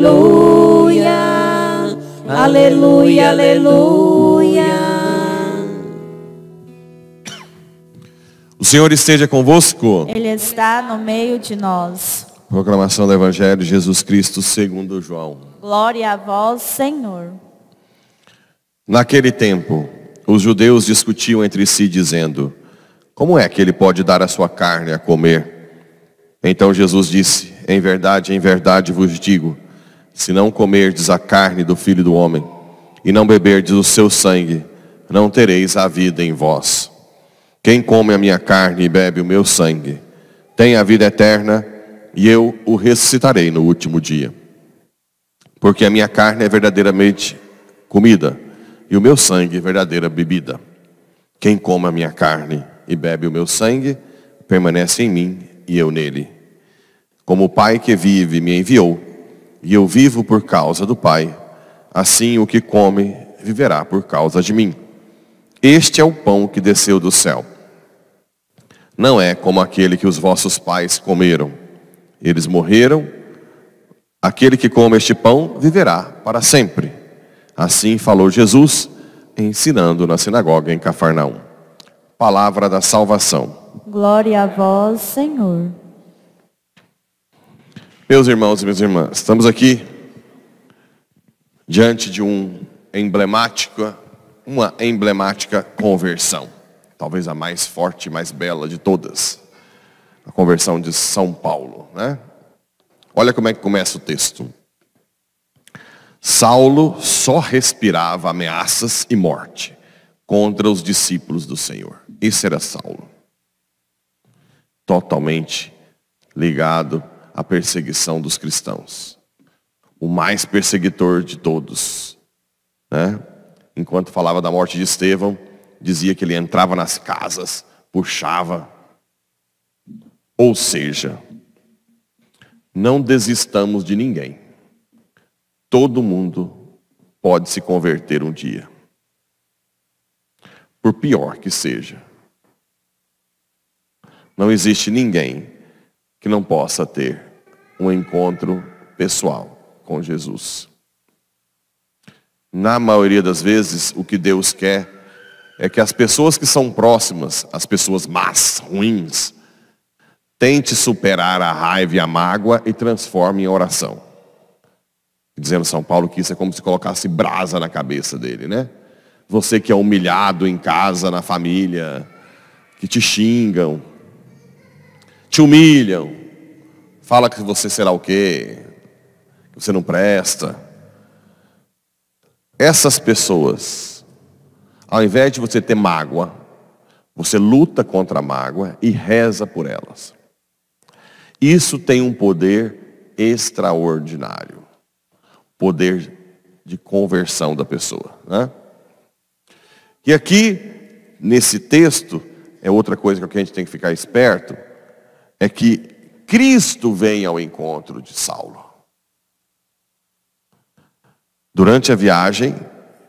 aleluia, aleluia, aleluia. O Senhor esteja convosco. Ele está no meio de nós. Proclamação do Evangelho de Jesus Cristo segundo João. Glória a vós, Senhor. Naquele tempo, os judeus discutiam entre si, dizendo: como é que ele pode dar a sua carne a comer? Então Jesus disse: em verdade vos digo, se não comerdes a carne do Filho do Homem, e não beberdes o seu sangue, não tereis a vida em vós. Quem come a minha carne e bebe o meu sangue, tem a vida eterna, e eu o ressuscitarei no último dia. Porque a minha carne é verdadeiramente comida, e o meu sangue é verdadeira bebida. Quem come a minha carne e bebe o meu sangue, permanece em mim e eu nele. Como o Pai que vive me enviou, e eu vivo por causa do Pai, assim o que come viverá por causa de mim. Este é o pão que desceu do céu. Não é como aquele que os vossos pais comeram. Eles morreram. Aquele que come este pão viverá para sempre. Assim falou Jesus, ensinando na sinagoga em Cafarnaum. Palavra da salvação. Glória a vós, Senhor. Meus irmãos e minhas irmãs, estamos aqui diante de uma emblemática conversão. Talvez a mais forte e mais bela de todas. A conversão de São Paulo, né? Olha como é que começa o texto. Saulo só respirava ameaças e morte contra os discípulos do Senhor. Esse era Saulo. Totalmente ligado à perseguição dos cristãos. O mais perseguidor de todos, né? Enquanto falava da morte de Estevão, dizia que ele entrava nas casas, puxava. Ou seja, não desistamos de ninguém. Todo mundo pode se converter um dia. Por pior que seja. Não existe ninguém que não possa ter um encontro pessoal com Jesus. Na maioria das vezes, o que Deus quer é que as pessoas que são próximas, as pessoas más, ruins, tente superar a raiva e a mágoa e transforme em oração. Dizendo São Paulo que isso é como se colocasse brasa na cabeça dele, né? Você que é humilhado em casa, na família, que te xingam, te humilham, fala que você será o quê, que você não presta. Essas pessoas, ao invés de você ter mágoa, você luta contra a mágoa e reza por elas. Isso tem um poder extraordinário. Poder de conversão da pessoa, né? E aqui, nesse texto, é outra coisa que a gente tem que ficar esperto, é que Cristo vem ao encontro de Saulo. Durante a viagem,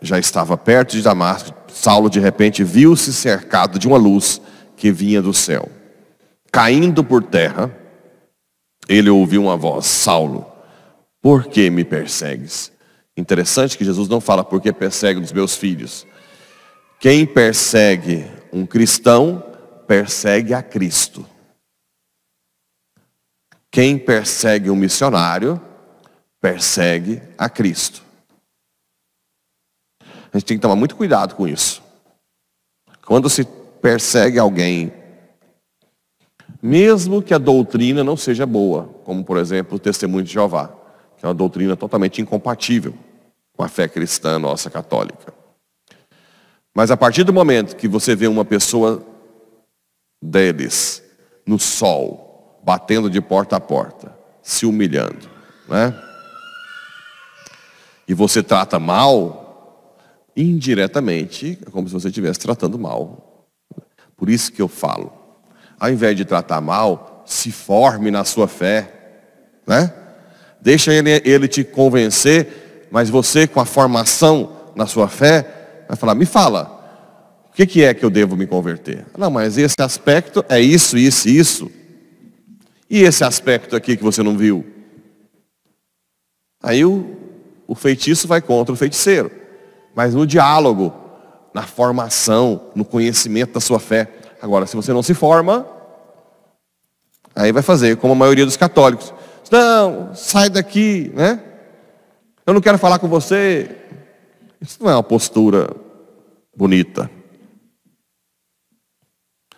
já estava perto de Damasco, Saulo de repente viu-se cercado de uma luz que vinha do céu. Caindo por terra, ele ouviu uma voz: Saulo, por que me persegues? Interessante que Jesus não fala por que persegue os meus filhos. Quem persegue um cristão, persegue a Cristo. Quem persegue um missionário, persegue a Cristo. A gente tem que tomar muito cuidado com isso. Quando se persegue alguém, mesmo que a doutrina não seja boa, como por exemplo o Testemunho de Jeová, que é uma doutrina totalmente incompatível com a fé cristã nossa católica. Mas a partir do momento que você vê uma pessoa deles no sol, batendo de porta a porta, se humilhando, né? E você trata mal, indiretamente, é como se você estivesse tratando mal. Por isso que eu falo, ao invés de tratar mal, se forme na sua fé, né? Deixa ele te convencer, mas você com a formação na sua fé, vai falar: me fala, o que é que eu devo me converter? Não, mas esse aspecto é isso, isso e isso. E esse aspecto aqui que você não viu? Aí o feitiço vai contra o feiticeiro. Mas no diálogo, na formação, no conhecimento da sua fé. Agora, se você não se forma, aí vai fazer como a maioria dos católicos. Não, sai daqui, né? Eu não quero falar com você. Isso não é uma postura bonita.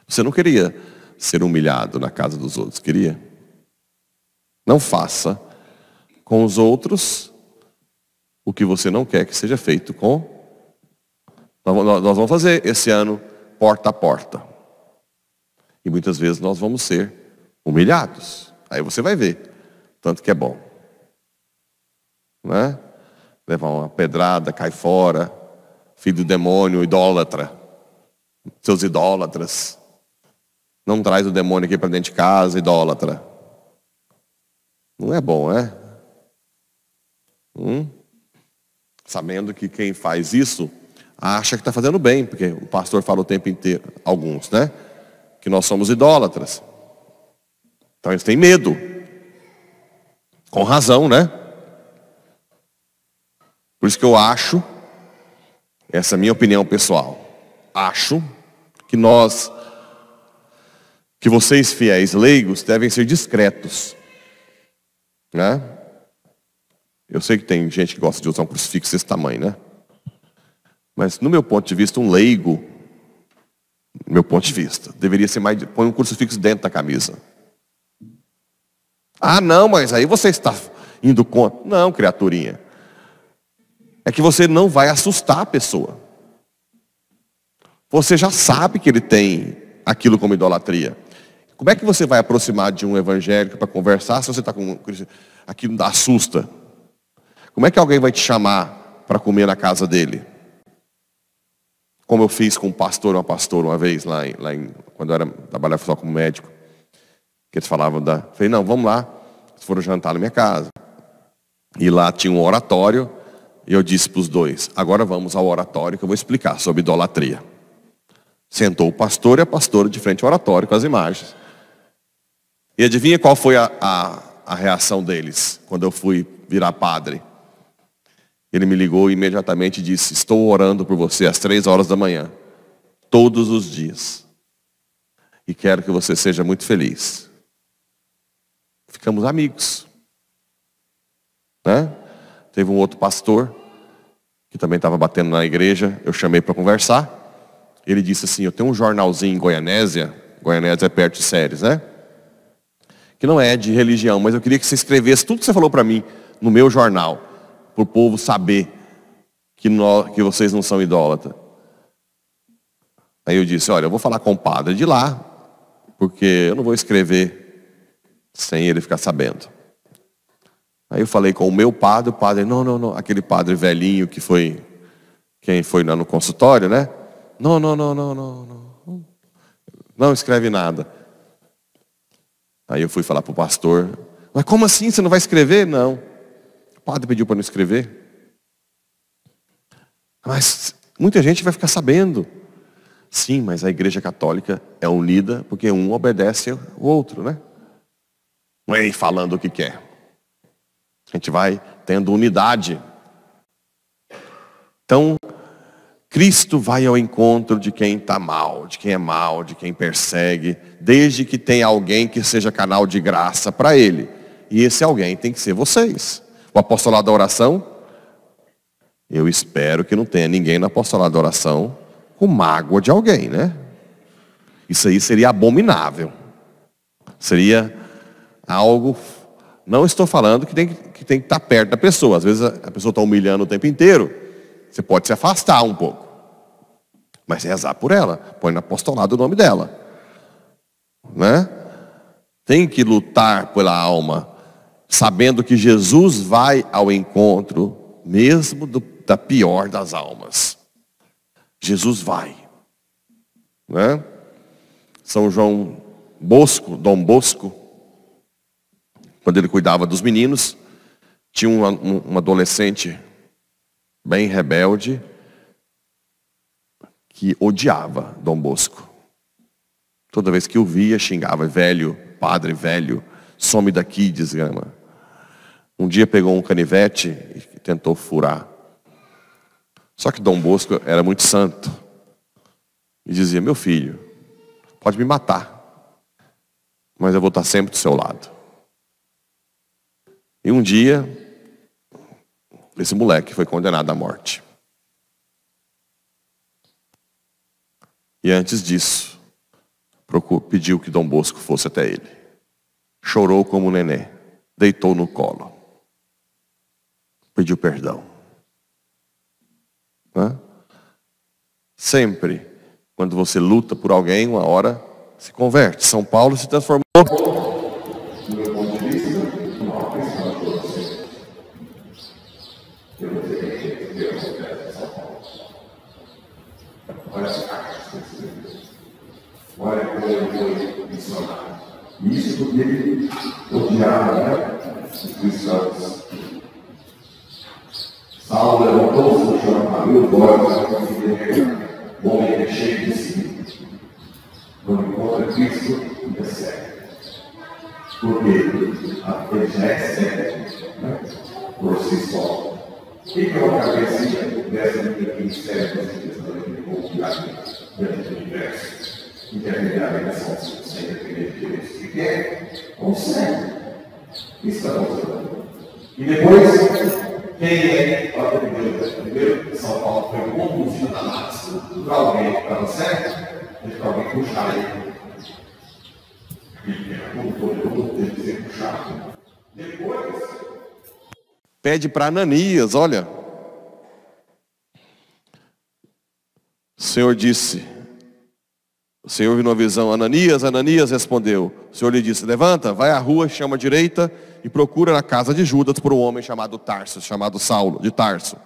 Você não queria ser humilhado na casa dos outros, queria? Não faça com os outros o que você não quer que seja feito com. Nós vamos fazer esse ano porta a porta. E muitas vezes nós vamos ser humilhados. Aí você vai ver, tanto que é bom. Né? Levar uma pedrada, cai fora. Filho do demônio, idólatra. Seus idólatras. Não traz o demônio aqui para dentro de casa, idólatra. Não é bom, né? Sabendo que quem faz isso acha que está fazendo bem, porque o pastor fala o tempo inteiro, alguns, né? Que nós somos idólatras. Então eles têm medo. Com razão, né? Por isso que eu acho, essa é a minha opinião pessoal, acho que vocês fiéis leigos devem ser discretos. Né? Eu sei que tem gente que gosta de usar um crucifixo desse tamanho, né? Mas no meu ponto de vista, um leigo, no meu ponto de vista, deveria ser mais... Põe um crucifixo dentro da camisa. Ah, não, mas aí você está indo contra. Não, criaturinha. É que você não vai assustar a pessoa. Você já sabe que ele tem aquilo como idolatria. Como é que você vai aproximar de um evangélico para conversar se você está com aquilo assusta? Como é que alguém vai te chamar para comer na casa dele? Como eu fiz com um pastor, uma pastora uma vez quando eu trabalhava só como médico, que eles falavam falei, não, vamos lá, eles foram jantar na minha casa. E lá tinha um oratório, e eu disse para os dois, agora vamos ao oratório que eu vou explicar sobre idolatria. Sentou o pastor e a pastora de frente ao oratório com as imagens. E adivinha qual foi a reação deles quando eu fui virar padre? Ele me ligou e imediatamente disse, estou orando por você às 3 horas da manhã, todos os dias. E quero que você seja muito feliz. Ficamos amigos. Né? Teve um outro pastor, que também estava batendo na igreja, eu chamei para conversar. Ele disse assim, eu tenho um jornalzinho em Goianésia é perto de Séries, né? Que não é de religião, mas eu queria que você escrevesse tudo que você falou para mim no meu jornal, para o povo saber que vocês não são idólatras. Aí eu disse, olha, eu vou falar com o padre de lá, porque eu não vou escrever sem ele ficar sabendo. Aí eu falei com o meu padre, o padre, não, aquele padre velhinho que foi, quem foi lá no consultório, né? Não escreve nada. Aí eu fui falar para o pastor, mas como assim, você não vai escrever? Não, o padre pediu para não escrever. Mas muita gente vai ficar sabendo. Sim, mas a igreja católica é unida porque um obedece ao outro, né? Não é falando o que quer. A gente vai tendo unidade. Então, Cristo vai ao encontro de quem está mal, de quem é mal, de quem persegue, desde que tenha alguém que seja canal de graça para Ele. E esse alguém tem que ser vocês. O apostolado da oração, eu espero que não tenha ninguém no apostolado da oração com mágoa de alguém, né? Isso aí seria abominável. Seria algo... Não estou falando que tem que estar perto da pessoa. Às vezes a pessoa está humilhando o tempo inteiro. Você pode se afastar um pouco. Mas rezar por ela. Põe no apostolado o nome dela. Né? Tem que lutar pela alma. Sabendo que Jesus vai ao encontro mesmo da pior das almas. Jesus vai. Né? São João Bosco, Dom Bosco, quando ele cuidava dos meninos, tinha um adolescente bem rebelde que odiava Dom Bosco. Toda vez que o via, xingava, velho, padre velho, some daqui, desgrama. Um dia pegou um canivete e tentou furar. Só que Dom Bosco era muito santo. E dizia: meu filho, pode me matar, mas eu vou estar sempre do seu lado. E um dia, esse moleque foi condenado à morte. E antes disso, pediu que Dom Bosco fosse até ele. Chorou como um neném, deitou no colo, pediu perdão. Sempre, quando você luta por alguém, uma hora se converte. São Paulo se transformou, do meu ponto de vista, numa cristã de você. Eu vou dizer que Deus é São Paulo. Olha essa carta. Olha como ele foi missionário. Isso porque ele odiava os cristãos. Saulo levantou-se no chão, abriu os olhos e o homem é cheio de si. Quando encontra Cristo, ele é cego. Porque ele já é cego, né? Por si só. O que é uma cabecinha dessa vida que serve para ele confiar dentro do universo? E quer viver a vida sem depender de Deus? Se quer, consegue. Isso está mostrando. E depois, quem é para primeiro São Paulo foi conduzido a Damasco para alguém que estava certo, para alguém puxar ele. Ele era como todo mundo, teve que ser puxado. Depois, pede para Ananias: olha, o Senhor disse, o Senhor viu numa visão: Ananias, Ananias respondeu. O Senhor lhe disse: levanta, vai à rua, chama à direita e procura na casa de Judas por um homem chamado Tarso, chamado Saulo, de Tarso.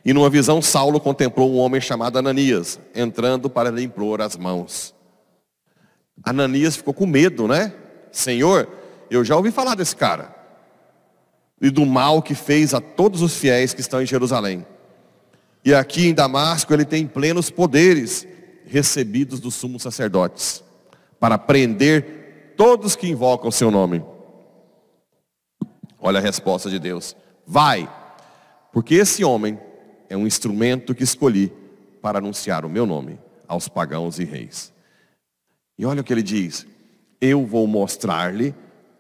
E numa visão Saulo contemplou um homem chamado Ananias, entrando para lhe impor as mãos. Ananias ficou com medo, né? Senhor, eu já ouvi falar desse cara e do mal que fez a todos os fiéis que estão em Jerusalém. E aqui em Damasco ele tem plenos poderes recebidos dos sumos sacerdotes para prender todos que invocam o seu nome. Olha a resposta de Deus: vai, porque esse homem é um instrumento que escolhi para anunciar o meu nome aos pagãos e reis. E olha o que ele diz: eu vou mostrar-lhe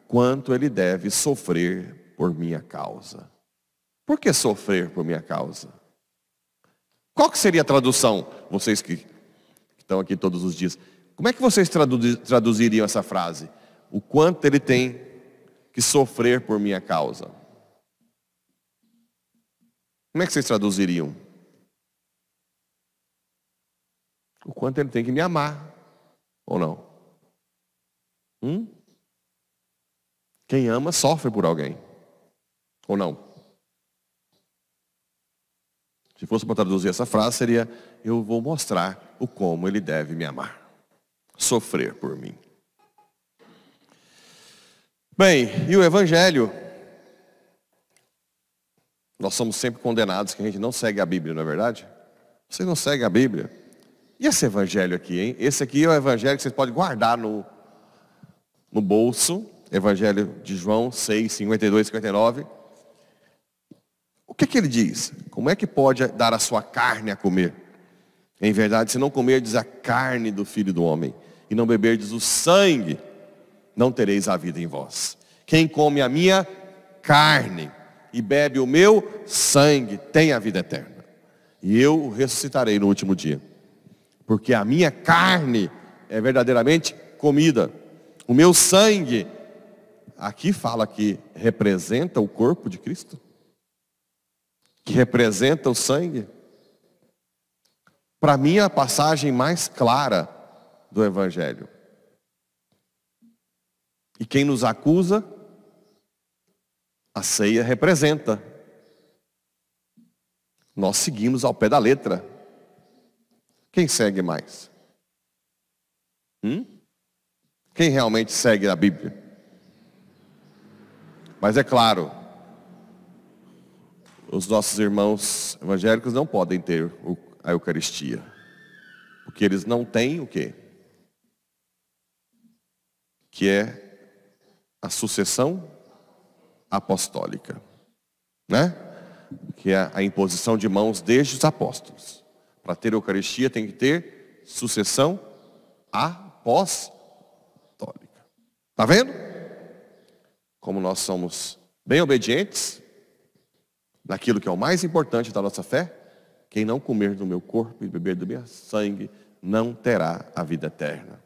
quanto ele deve sofrer por minha causa. Por que sofrer por minha causa? Qual que seria a tradução? Vocês que estão aqui todos os dias, como é que vocês traduziriam essa frase? O quanto ele tem que sofrer por minha causa. Como é que vocês traduziriam? O quanto ele tem que me amar, ou não? Quem ama sofre por alguém, ou não? Se fosse para traduzir essa frase, seria: eu vou mostrar o como ele deve me amar. Sofrer por mim. Bem, e o Evangelho? Nós somos sempre condenados que a gente não segue a Bíblia, não é verdade? Vocês não seguem a Bíblia? E esse Evangelho aqui, hein? Esse aqui é o Evangelho que vocês podem guardar no bolso. Evangelho de João 6, 52, 59. O que ele diz? Como é que pode dar a sua carne a comer? Em verdade, se não comerdes a carne do Filho do Homem e não beberdes o sangue, não tereis a vida em vós. Quem come a minha carne e bebe o meu sangue tem a vida eterna. E eu o ressuscitarei no último dia. Porque a minha carne é verdadeiramente comida. O meu sangue, aqui fala que representa o corpo de Cristo. Que representa o sangue. Para mim, a passagem mais clara do Evangelho. E quem nos acusa, a ceia representa. Nós seguimos ao pé da letra. Quem segue mais? Quem realmente segue a Bíblia? Mas é claro, os nossos irmãos evangélicos não podem ter a Eucaristia. Porque eles não têm o quê? Que é a sucessão apostólica, né? Que é a imposição de mãos desde os apóstolos. Para ter Eucaristia tem que ter sucessão apostólica. Está vendo? Como nós somos bem obedientes naquilo que é o mais importante da nossa fé. Quem não comer do meu corpo e beber do meu sangue não terá a vida eterna.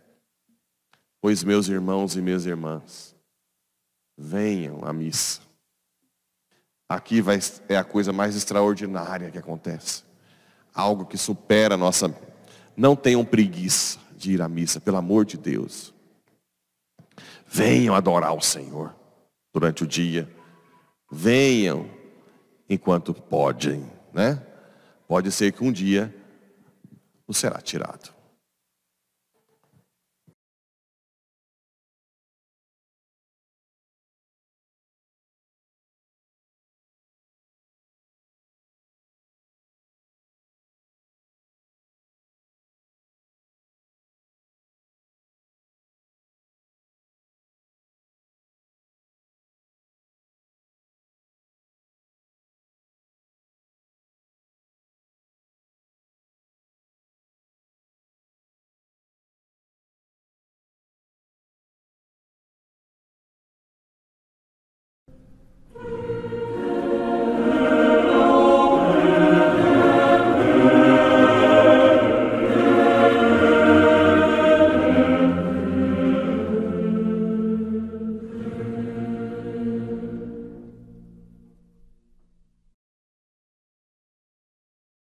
Pois, meus irmãos e minhas irmãs, venham à missa. Aqui é a coisa mais extraordinária que acontece. Algo que supera a nossa... Não tenham preguiça de ir à missa, pelo amor de Deus. Venham adorar o Senhor durante o dia. Venham enquanto podem, né? Pode ser que um dia o será tirado.